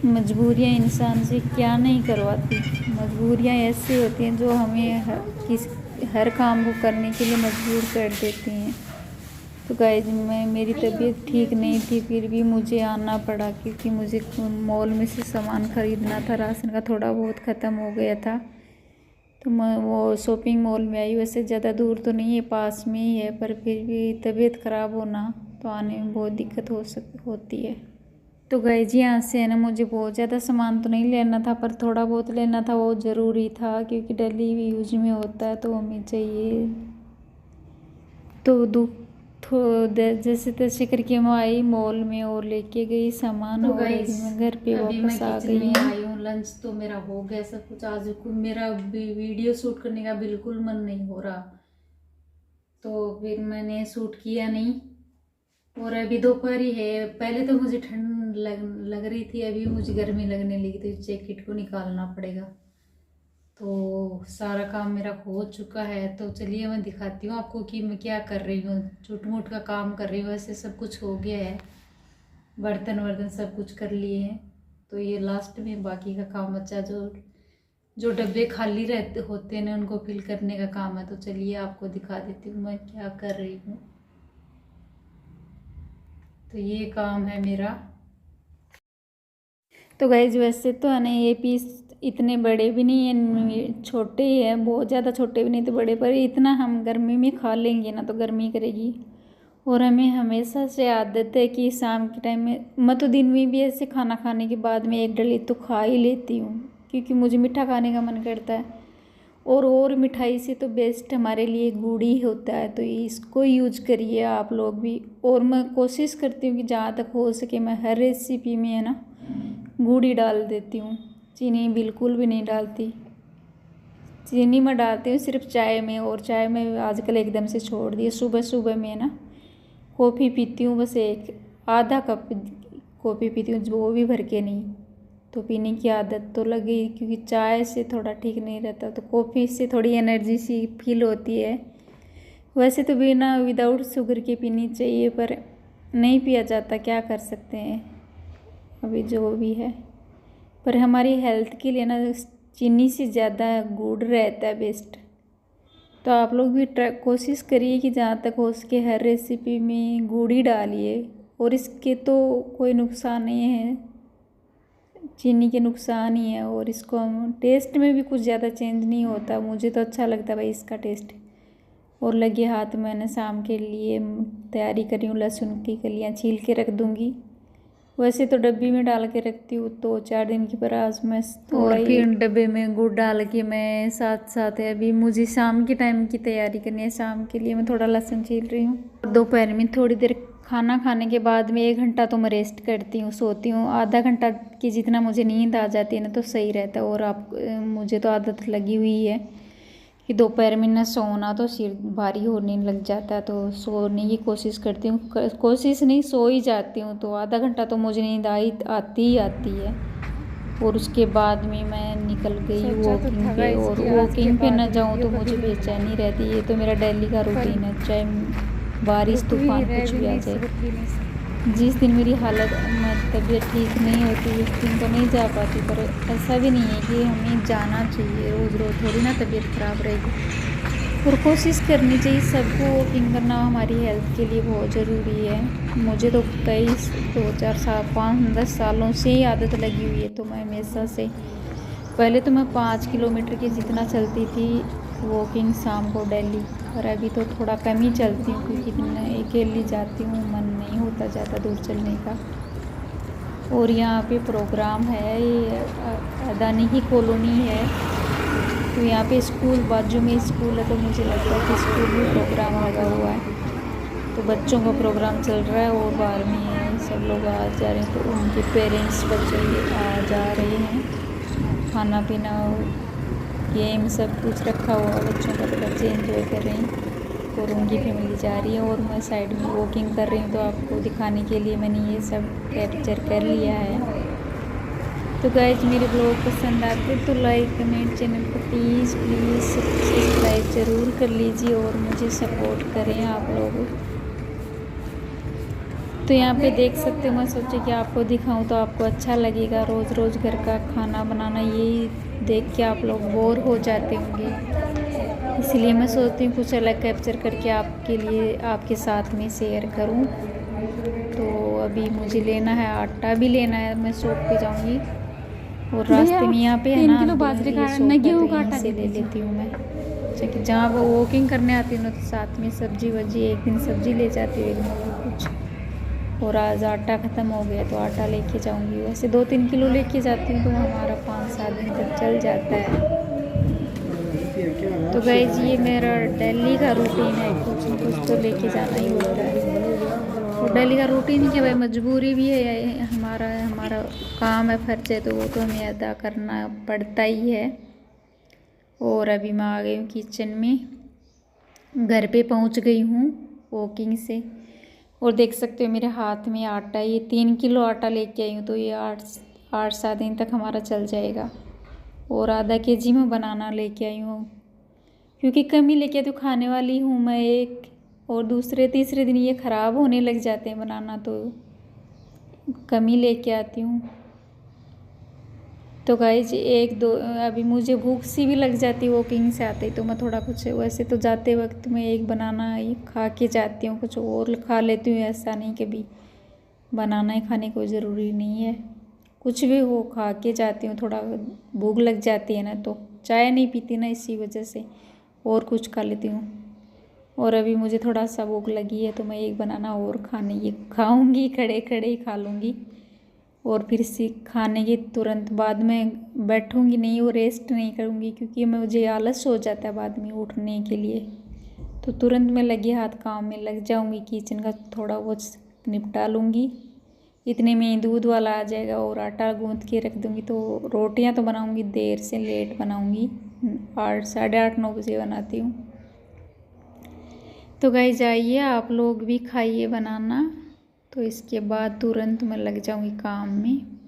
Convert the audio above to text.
मजबूरियाँ इंसान से क्या नहीं करवाती। मजबूरियाँ ऐसी होती हैं जो हमें हर काम को करने के लिए मजबूर कर देती हैं। तो गाइस मेरी तबीयत ठीक नहीं थी, फिर भी मुझे आना पड़ा क्योंकि मुझे मॉल में से सामान ख़रीदना था। राशन का थोड़ा बहुत ख़त्म हो गया था, तो मैं वो शॉपिंग मॉल में आई। वैसे ज़्यादा दूर तो नहीं है, पास में ही है, पर फिर भी तबीयत ख़राब होना तो आने में बहुत दिक्कत होती है। तो गाइस यहाँ से है ना, मुझे बहुत ज़्यादा सामान तो नहीं लेना था, पर थोड़ा बहुत लेना था, वो ज़रूरी था क्योंकि डेली यूज में होता है तो हमें चाहिए। तो जैसे तैसे करके मैं आई मॉल में और लेके गई सामान, तो और मैं घर पे वापस आ गई हूँ। आई हूँ, लंच तो मेरा हो गया सब कुछ। आज मेरा वीडियो शूट करने का बिल्कुल मन नहीं हो रहा, तो फिर मैंने शूट किया नहीं। और अभी दोपहर ही है। पहले तो मुझे ठंड लग रही थी, अभी मुझे गर्मी लगने लगी, तो जैकेट को निकालना पड़ेगा। तो सारा काम मेरा हो चुका है, तो चलिए मैं दिखाती हूँ आपको कि मैं क्या कर रही हूँ। छोट मोट का काम कर रही हूँ, वैसे सब कुछ हो गया है, बर्तन वर्तन सब कुछ कर लिए हैं। तो ये लास्ट में बाकी का काम बचा, जो जो डब्बे खाली रहते होते हैं ना, उनको फिल करने का काम है। तो चलिए आपको दिखा देती हूँ मैं क्या कर रही हूँ। तो ये काम है मेरा। तो गाइज वैसे तो है ना, ये पीस इतने बड़े भी नहीं है, छोटे ही है, बहुत ज़्यादा छोटे भी नहीं तो बड़े, पर इतना हम गर्मी में खा लेंगे ना तो गर्मी करेगी। और हमें हमेशा से आदत है कि शाम के टाइम में, मैं तो दिन में भी ऐसे खाना खाने के बाद में एक डली तो खा ही लेती हूँ क्योंकि मुझे मीठा खाने का मन करता है। और मिठाई से तो बेस्ट हमारे लिए गुड़ ही होता है, तो इसको यूज करिए आप लोग भी। और मैं कोशिश करती हूँ कि जहाँ तक हो सके मैं हर रेसिपी में है ना गुड़ ही डाल देती हूँ, चीनी बिल्कुल भी नहीं डालती। चीनी मैं डालती हूँ सिर्फ चाय में, और चाय में आजकल एकदम से छोड़ दी है। सुबह सुबह में ना कॉफ़ी पीती हूँ, बस एक आधा कप कॉफ़ी पीती हूँ, वो भी भर के नहीं। तो पीने की आदत तो लगी क्योंकि चाय से थोड़ा ठीक नहीं रहता, तो कॉफ़ी से थोड़ी एनर्जी सी फील होती है। वैसे तो बिना विदाउट शुगर के पीनी चाहिए, पर नहीं पिया जाता, क्या कर सकते हैं, अभी जो भी है। पर हमारी हेल्थ के लिए ना चीनी से ज़्यादा गुड़ रहता है बेस्ट। तो आप लोग भी कोशिश करिए कि जहाँ तक हो सके हर रेसिपी में गुड़ ही डालिए। और इसके तो कोई नुकसान नहीं है, चीनी के नुकसान ही है, और इसको हम टेस्ट में भी कुछ ज़्यादा चेंज नहीं होता। मुझे तो अच्छा लगता है भाई इसका टेस्ट। और लगे हाथ मैंने शाम के लिए तैयारी करी हूँ, लहसुन की कलियाँ छील के रख दूँगी। वैसे तो डब्बी में डाल के रखती हूँ तो 4 दिन की, पर आज मैं थोड़ा ही फिर डब्बे में गुड़ डाल के मैं साथ साथ है, अभी मुझे शाम के टाइम की तैयारी करनी है। शाम के लिए मैं थोड़ा लहसुन छील रही हूँ। दोपहर में थोड़ी देर खाना खाने के बाद में 1 घंटा तो मैं रेस्ट करती हूँ, सोती हूँ। आधा घंटा की जितना मुझे नींद आ जाती है ना तो सही रहता है। और मुझे तो आदत लगी हुई है कि दोपहर में ना सोना तो सिर भारी होने लग जाता है, तो सोने की कोशिश करती हूँ, कोशिश नहीं सो ही जाती हूँ। तो आधा घंटा तो मुझे नींद आती ही आती है। और उसके बाद में मैं निकल गई वॉकिंग पे, और वॉकिंग पे ना जाऊँ तो मुझे बेचैनी रहती है। ये तो मेरा डेली का रूटीन है, चाहे बारिश तूफान कुछ भी आ जाए। जिस दिन मेरी हालत तबीयत ठीक नहीं होती उस दिन तो नहीं जा पाती, पर ऐसा भी नहीं है कि हमें जाना चाहिए। रोज़ रोज़ थोड़ी ना तबीयत ख़राब रहेगी। और कोशिश करनी चाहिए सबको, वॉकिंग करना हमारी हेल्थ के लिए बहुत ज़रूरी है। मुझे तो कई 2-4 साल 5-10 सालों से ही आदत लगी हुई है, तो मैं हमेशा से पहले तो मैं 5 किलोमीटर के जितना चलती थी वॉकिंग शाम को डेली, और अभी तो थोड़ा कम ही चलती हूँ क्योंकि अकेली जाती हूँ, मन नहीं होता ज़्यादा दूर चलने का। और यहाँ पे प्रोग्राम है, ये अदानी की कॉलोनी है, तो यहाँ पे स्कूल बाजू में स्कूल है, तो मुझे लगता है कि स्कूल में प्रोग्राम लगा हुआ है, तो बच्चों का प्रोग्राम चल रहा है और बाहर में सब लोग आ जा रहे हैं, तो उनके पेरेंट्स बच्चे आ जा रहे हैं। खाना पीना गेम सब कुछ रखा हुआ बच्चों का, तो बच्चे एंजॉय कर रहे हैं और उनकी फैमिली जा रही है। और मैं साइड में वॉकिंग कर रही हूँ, तो आपको दिखाने के लिए मैंने ये सब कैप्चर कर लिया है। तो गाइज मेरे ब्लॉग पसंद आते तो लाइक कमेंट, चैनल को प्लीज़ सब्सक्राइब ज़रूर कर लीजिए और मुझे सपोर्ट करें आप लोग। तो यहाँ पे देख सकते हो, मैं सोची कि आपको दिखाऊं तो आपको अच्छा लगेगा। रोज़ रोज़ घर का खाना बनाना यही देख के आप लोग बोर हो जाते होंगे, इसलिए मैं सोचती हूँ कुछ अलग कैप्चर करके आपके लिए आपके साथ में शेयर करूँ। तो अभी मुझे लेना है आटा भी लेना है, मैं शॉप पे जाऊँगी और रास्ते में यहाँ पे है ना 3 किलो बाजरे का शॉप है, गेहूं तो का यहीं आटा से ले लेती हूँ मैं। कि जहाँ वो वॉकिंग करने आती हूँ ना तो साथ में सब्जी वब्जी, एक दिन सब्जी ले जाती हूँ, एक दिन कुछ। और आज आटा ख़त्म हो गया तो आटा लेके जाऊँगी। वैसे 2-3 किलो लेके जाती हूँ तो हमारा 5-7 दिन तक चल जाता है। तो गाइस ये मेरा डेली का रूटीन है, कुछ न कुछ तो लेके जाना ही होता है। और डेली का रूटीन ही क्या भाई, मजबूरी भी है, हमारा काम है, फर्ज है, तो वो तो हमें अदा करना पड़ता ही है। और अभी मैं आ गई हूँ किचन में, घर पे पहुँच गई हूँ वॉकिंग से। और देख सकते हो मेरे हाथ में आटा, ये 3 किलो आटा लेके आई हूँ, तो ये 8-7 दिन तक हमारा चल जाएगा। और आधा केजी में बनाना लेके आई हूँ, क्योंकि कम ही लेके तो खाने वाली हूँ मैं एक, और दूसरे तीसरे दिन ये ख़राब होने लग जाते हैं बनाना, तो कम ही लेके आती हूँ। तो गाइज अभी मुझे भूख सी भी लग जाती है वॉकिंग से आते ही, तो मैं थोड़ा कुछ, वैसे तो जाते वक्त मैं एक बनाना ही खा के जाती हूँ, कुछ और खा लेती हूँ, ऐसा नहीं कभी बनाना ही खाने को ज़रूरी नहीं है, कुछ भी हो खा के जाती हूँ। थोड़ा भूख लग जाती है ना, तो चाय नहीं पीती ना, इसी वजह से और कुछ खा लेती हूँ। और अभी मुझे थोड़ा सा भूख लगी है तो मैं एक बनाना और खाऊंगी, खड़े खड़े ही खा लूँगी। और फिर खाने के तुरंत बाद में बैठूंगी नहीं और रेस्ट नहीं करूँगी, क्योंकि मुझे आलस हो जाता है बाद में उठने के लिए। तो तुरंत मैं लगे हाथ काम में लग जाऊँगी, किचन का थोड़ा बहुत निपटा लूँगी। इतने में दूध वाला आ जाएगा और आटा गूँथ के रख दूँगी। तो रोटियां तो बनाऊँगी देर से, लेट बनाऊँगी, 8, 8:30, 9 बजे बनाती हूँ। तो गाइस जाइए आप लोग भी खाइए बनाना, तो इसके बाद तुरंत मैं लग जाऊँगी काम में।